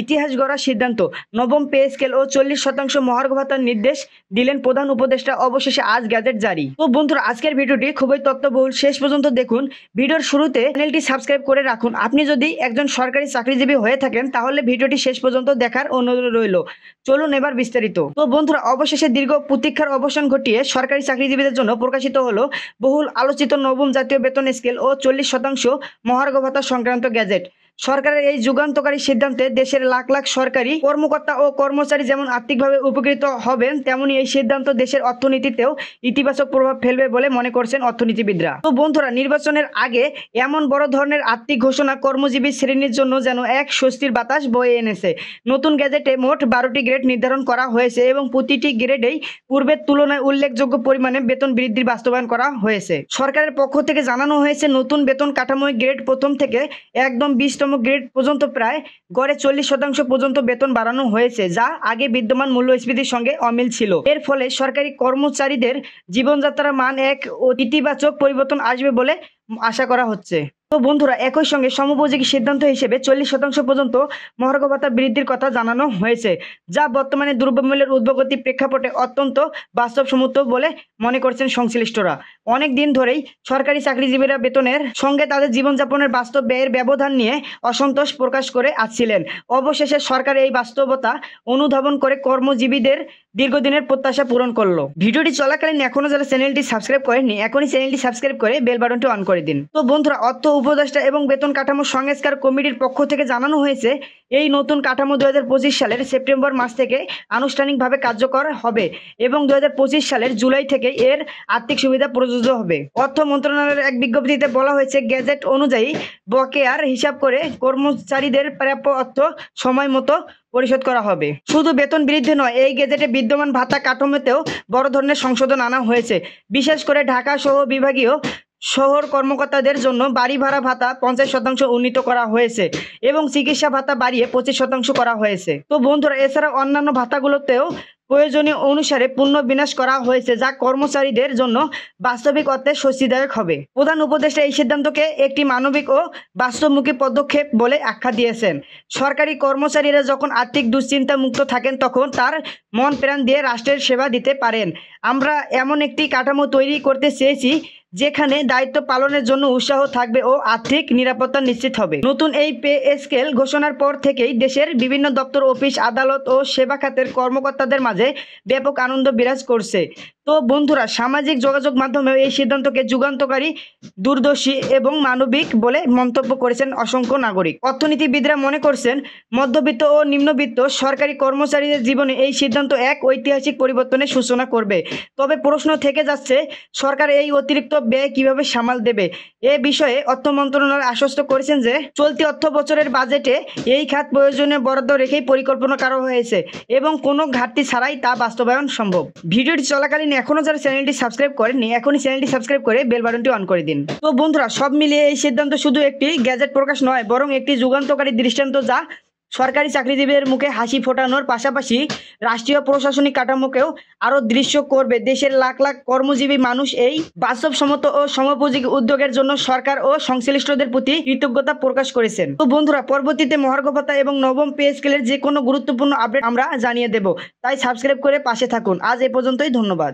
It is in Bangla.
ইতিহাস গড়ার সিদ্ধান্ত, নবম পে স্কেল ও 40% মহার্ঘ ভাতার নির্দেশ দিলেন প্রধান উপদেষ্টা। অবশেষে আজ গ্যাজেট জারি। তো বন্ধুরা, আজকের ভিডিওটি খুবই তথ্যবহুল, শেষ পর্যন্ত দেখুন। ভিডিওর শুরুতে চ্যানেলটি সাবস্ক্রাইব করে রাখুন। আপনি যদি একজন সরকারি চাকরিজীবী হয়ে থাকেন তাহলে ভিডিওটি শেষ পর্যন্ত দেখার অনুরোধ রইল। চলুন এবার বিস্তারিত। তো বন্ধুরা, অবশেষে দীর্ঘ প্রতীক্ষার অবসান ঘটিয়ে সরকারি চাকরিজীবীদের জন্য প্রকাশিত হলো বহুল আলোচিত নবম জাতীয় বেতন স্কেল ও 40% মহার্ঘ ভাতা সংক্রান্ত গ্যাজেট। সরকারের এই যুগান্তকারী সিদ্ধান্তে দেশের লাখ লাখ সরকারি কর্মকর্তা ও কর্মচারী যেমন আর্থিকভাবে উপকৃত হবেন, তেমনি এই সিদ্ধান্ত দেশের অর্থনীতিতেও ইতিবাচক প্রভাব ফেলবে বলে মনে করছেন অর্থনীতিবিদরা। তো বন্ধুরা, নির্বাচনের আগে এমন বড় ধরনের আর্থিক ঘোষণা কর্মজীবী শ্রেণীর জন্য যেন এক স্বস্তির বাতাস বয়ে এনেছে। নতুন গ্যাজেটে মোট 12টি গ্রেড নির্ধারণ করা হয়েছে এবং প্রতিটি গ্রেডেই পূর্বের তুলনায় উল্লেখযোগ্য পরিমাণে বেতন বৃদ্ধির বাস্তবায়ন করা হয়েছে। সরকারের পক্ষ থেকে জানানো হয়েছে, নতুন বেতন কাঠামোয় গ্রেড প্রথম থেকে একদম 20তম গ্রেড পর্যন্ত প্রায় গড়ে 40% পর্যন্ত বেতন বাড়ানো হয়েছে, যা আগে বিদ্যমান মূল্যস্ফীতির সঙ্গে অমিল ছিল। এর ফলে সরকারি কর্মচারীদের জীবনযাত্রার মান এক ইতিবাচক পরিবর্তন আসবে বলে আশা করা হচ্ছে। তো বন্ধুরা, একই সঙ্গে সময়োপযোগী সিদ্ধান্ত হিসেবে 40% পর্যন্ত মহার্ঘ ভাতা বৃদ্ধির কথা জানানো হয়েছে, যা বর্তমানে দ্রব্যমূল্যের ঊর্ধ্বগতির প্রেক্ষাপটে অত্যন্ত বাস্তবসম্মত বলে মনে করছেন সংশ্লিষ্টরা। অনেক দিন ধরেই সরকারি চাকরিজীবীরা বেতনের সঙ্গে তাদের জীবনযাপনের বাস্তব ব্যয়ের ব্যবধান নিয়ে অসন্তোষ প্রকাশ করে আসছিলেন। অবশেষে সরকার এই বাস্তবতা অনুধাবন করে কর্মজীবীদের দীর্ঘদিনের প্রত্যাশা পূরণ করলো। ভিডিওটি চলাকালীন এখনো যারা চ্যানেলটি সাবস্ক্রাইব করেননি, এখনই চ্যানেলটি সাবস্ক্রাইব করে বেল বাটনটি অন করে দিন। তো বন্ধুরা, অর্থ উপদেষ্টা এবং বেতন কাঠামো সংস্কার কমিটির পক্ষ থেকে জানানো হয়েছে, এই নতুন কাঠামো 2025 সালের সেপ্টেম্বর মাস থেকে আনুষ্ঠানিকভাবে কার্যকর হবে এবং 2025 সালের জুলাই থেকে এর আর্থিক সুবিধা প্রযোজ্য হবে। অর্থ মন্ত্রণালয়ের এক বিজ্ঞপ্তিতে বলা হয়েছে, গ্যাজেট অনুযায়ী বকেয়ার হিসাব করে কর্মচারীদের প্রাপ্য অর্থ সময় মতো পরিশোধ করা হবে। শুধু বেতন বৃদ্ধি নয়, এই গেজেটে বিদ্যমান ভাতা কাঠামোতেও বড় ধরনের সংশোধন আনা হয়েছে। বিশেষ করে ঢাকা সহ বিভাগীয় শহর কর্মকর্তাদের জন্য বাড়ি ভাড়া ভাতা 50% উন্নীত করা হয়েছে এবং চিকিৎসা ভাতা বাড়িয়ে 25% করা হয়েছে। তো বন্ধুরা, এছাড়া অন্যান্য ভাতাগুলোতেও প্রয়োজনীয় অনুসারে পুনর্বিন্যাস করা হয়েছে, যা কর্মচারীদের জন্য বাস্তবিক অর্থে স্বস্তিদায়ক হবে। প্রধান উপদেষ্টা এই সিদ্ধান্তকে একটি মানবিক ও বাস্তবমুখী পদক্ষেপ বলে আখ্যা দিয়েছেন। সরকারি কর্মচারীরা যখন আর্থিক দুশ্চিন্তা মুক্ত থাকেন, তখন তার মন প্রাণ দিয়ে রাষ্ট্রের সেবা দিতে পারেন। আমরা এমন একটি কাঠামো তৈরি করতে চেয়েছি যেখানে দায়িত্ব পালনের জন্য উৎসাহ থাকবে ও আর্থিক নিরাপত্তা নিশ্চিত হবে। নতুন এই পে স্কেল ঘোষণার পর থেকেই দেশের বিভিন্ন দপ্তর, অফিস, আদালত ও সেবা খাতের কর্মকর্তাদের মাঝে ব্যাপক আনন্দ বিরাজ করছে। তো বন্ধুরা, সামাজিক যোগাযোগ মাধ্যমে এই সিদ্ধান্তকে যুগান্তকারী, দূরদর্শী এবং মানবিক বলে মন্তব্য করেছেন অসংখ্য নাগরিক। অর্থনীতিবিদরা মনে করছেন, মধ্যবিত্ত ও নিম্নবিত্ত সরকারি কর্মচারীদের জীবনে এই সিদ্ধান্ত এক ঐতিহাসিক পরিবর্তনের সূচনা করবে। তবে প্রশ্ন থেকে যাচ্ছে, সরকার এই অতিরিক্ত ব্যয় কিভাবে সামাল দেবে? এ বিষয়ে অর্থ মন্ত্রণালয় আশ্বস্ত করেছেন যে চলতি অর্থ বছরের বাজেটে এই খাত প্রয়োজনীয় বরাদ্দ রেখেই পরিকল্পনা করা হয়েছে এবং কোনো ঘাটতি ছাড়াই তা বাস্তবায়ন সম্ভব। ভিডিওটি চলাকালীন এখনো যারা চ্যানেলটি সাবস্ক্রাইব করেননি, এখনই চ্যানেলটি সাবস্ক্রাইব করে বেল বাটনটি অন করে দিন। তো বন্ধুরা, সব মিলিয়ে এই সিদ্ধান্ত শুধু একটি গ্যাজেট প্রকাশ নয়, বরং একটি যুগান্তকারী দৃষ্টান্ত, যা সরকারি চাকরিজীবীদের মুখে হাসি ফোটানোর পাশাপাশি রাষ্ট্রীয় প্রশাসনিক কাঠামোকেও আরও দৃশ্য করবে। দেশের লাখ লাখ কর্মজীবী মানুষ এই বাস্তবসম্মত ও সময়োপযোগী উদ্যোগের জন্য সরকার ও সংশ্লিষ্টদের প্রতি কৃতজ্ঞতা প্রকাশ করেছেন। তো বন্ধুরা, পরবর্তীতে মহার্ঘ ভাতা এবং নবম পে স্কেলের যে কোনো গুরুত্বপূর্ণ আপডেট আমরা জানিয়ে দেব, তাই সাবস্ক্রাইব করে পাশে থাকুন। আজ এ পর্যন্তই, ধন্যবাদ।